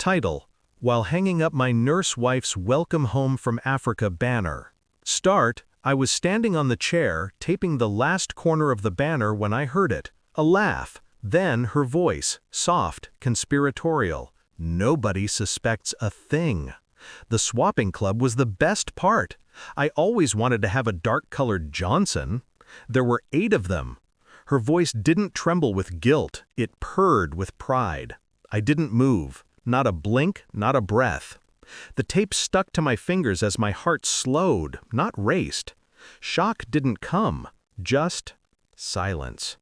Title: While hanging up my nurse wife's Welcome Home from Africa banner. Start: I was standing on the chair, taping the last corner of the banner when I heard it. A laugh. Then her voice, soft, conspiratorial. Nobody suspects a thing. The swapping club was the best part. I always wanted to have a dark-colored Johnson. There were 8 of them. Her voice didn't tremble with guilt, it purred with pride. I didn't move. Not a blink, not a breath. The tape stuck to my fingers as my heart slowed, not raced. Shock didn't come, just silence.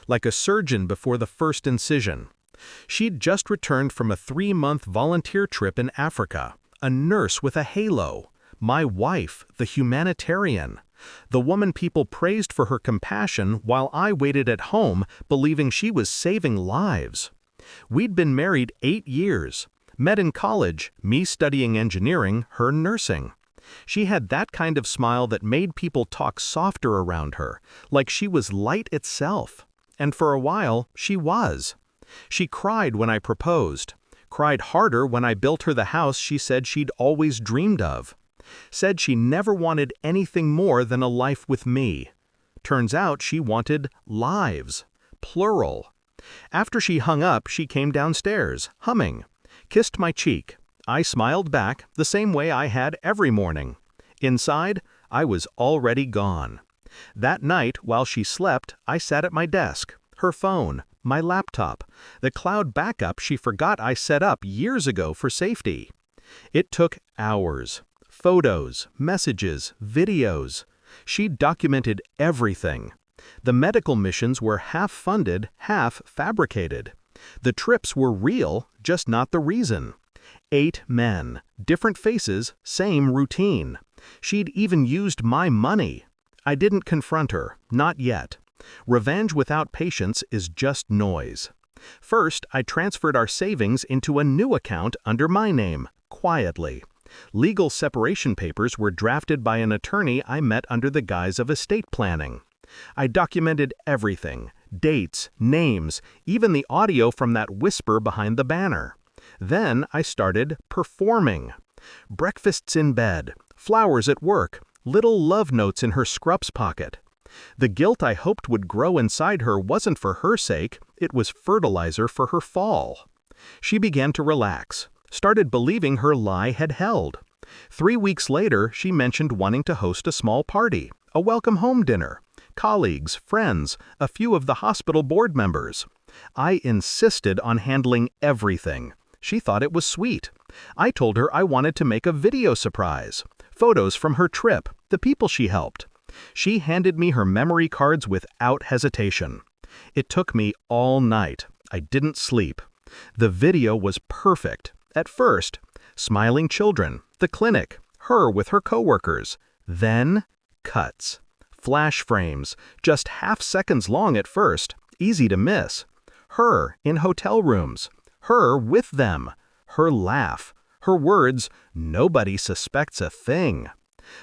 Like a surgeon before the first incision. She'd just returned from a 3-month volunteer trip in Africa, a nurse with a halo. My wife, the humanitarian. The woman people praised for her compassion while I waited at home, believing she was saving lives. We'd been married 8 years, met in college, me studying engineering, her nursing. She had that kind of smile that made people talk softer around her, like she was light itself. And for a while, she was. She cried when I proposed, cried harder when I built her the house she said she'd always dreamed of. Said she never wanted anything more than a life with me. Turns out she wanted lives, plural. After she hung up, she came downstairs, humming, kissed my cheek. I smiled back, the same way I had every morning. Inside, I was already gone. That night, while she slept, I sat at my desk, her phone, my laptop, the cloud backup she forgot I set up years ago for safety. It took hours. Photos, messages, videos. She documented everything. The medical missions were half funded, half fabricated. The trips were real, just not the reason. 8 men, different faces, same routine. She'd even used my money. I didn't confront her, not yet. Revenge without patience is just noise. First, I transferred our savings into a new account under my name, quietly. Legal separation papers were drafted by an attorney I met under the guise of estate planning. I documented everything, dates, names, even the audio from that whisper behind the banner. Then I started performing. Breakfasts in bed, flowers at work, little love notes in her scrubs pocket. The guilt I hoped would grow inside her wasn't for her sake, it was fertilizer for her fall. She began to relax, started believing her lie had held. 3 weeks later, she mentioned wanting to host a small party, a welcome home dinner. Colleagues, friends, a few of the hospital board members. I insisted on handling everything. She thought it was sweet. I told her I wanted to make a video surprise. Photos from her trip, the people she helped. She handed me her memory cards without hesitation. It took me all night. I didn't sleep. The video was perfect. At first, smiling children, the clinic, her with her coworkers. Then, cuts. Flash frames, just half seconds long at first, easy to miss. Her in hotel rooms, her with them, her laugh, her words, nobody suspects a thing.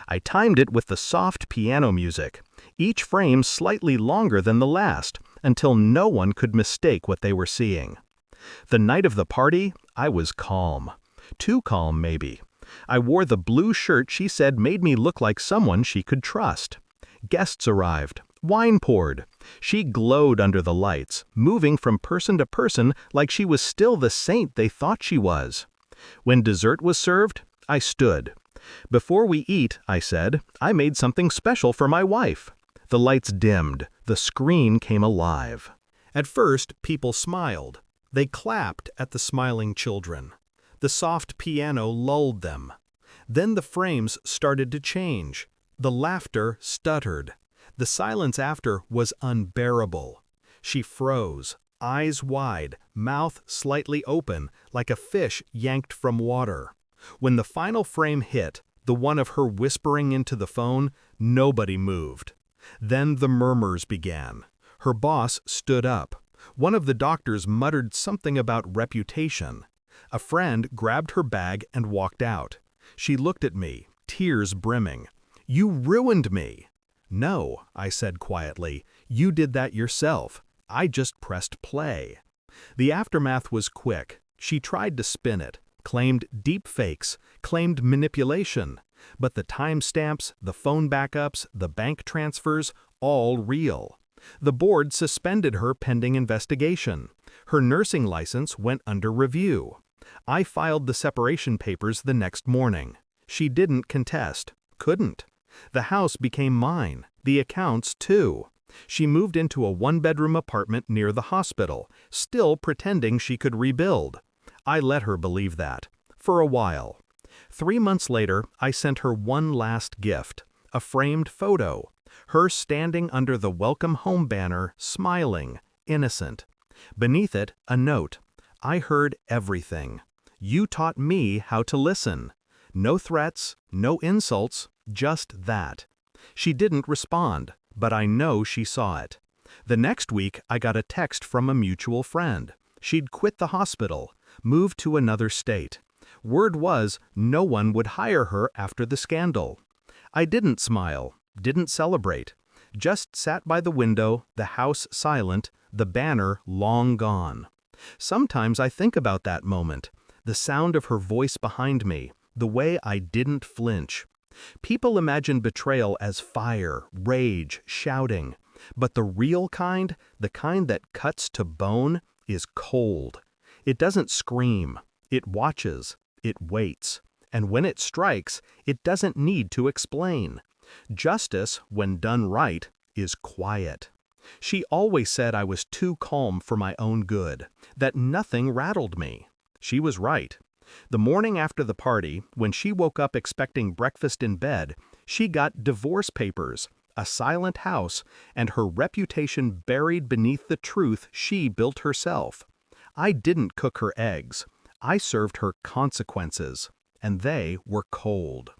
I timed it with the soft piano music, each frame slightly longer than the last, until no one could mistake what they were seeing. The night of the party, I was calm. Too calm, maybe. I wore the blue shirt she said made me look like someone she could trust. Guests arrived. Wine poured. She glowed under the lights, moving from person to person like she was still the saint they thought she was. When dessert was served, I stood. Before we eat, I said, I made something special for my wife. The lights dimmed. The screen came alive. At first, people smiled. They clapped at the smiling children. The soft piano lulled them. Then the frames started to change. The laughter stuttered. The silence after was unbearable. She froze, eyes wide, mouth slightly open, like a fish yanked from water. When the final frame hit, the one of her whispering into the phone, nobody moved. Then the murmurs began. Her boss stood up. One of the doctors muttered something about reputation. A friend grabbed her bag and walked out. She looked at me, tears brimming. "You ruined me." "No," I said quietly, "you did that yourself. I just pressed play." The aftermath was quick. She tried to spin it. claimed deepfakes, claimed manipulation. But the timestamps, the phone backups, the bank transfers, all real. The board suspended her pending investigation. Her nursing license went under review. I filed the separation papers the next morning. She didn't contest. Couldn't. The house became mine. The accounts, too. She moved into a one-bedroom apartment near the hospital, still pretending she could rebuild. I let her believe that. For a while. 3 months later, I sent her one last gift. A framed photo. Her standing under the Welcome Home banner, smiling, innocent. Beneath it, a note. I heard everything. You taught me how to listen. No threats, no insults, just that. She didn't respond, but I know she saw it. The next week, I got a text from a mutual friend. She'd quit the hospital, moved to another state. Word was no one would hire her after the scandal. I didn't smile, didn't celebrate. Just sat by the window, the house silent, the banner long gone. Sometimes I think about that moment, the sound of her voice behind me, the way I didn't flinch. People imagine betrayal as fire, rage, shouting. But the real kind, the kind that cuts to bone, is cold. It doesn't scream. It watches. It waits. And when it strikes, it doesn't need to explain. Justice, when done right, is quiet. She always said I was too calm for my own good, that nothing rattled me. She was right. The morning after the party, when she woke up expecting breakfast in bed, she got divorce papers, a silent house, and her reputation buried beneath the truth she built herself. I didn't cook her eggs. I served her consequences, and they were cold.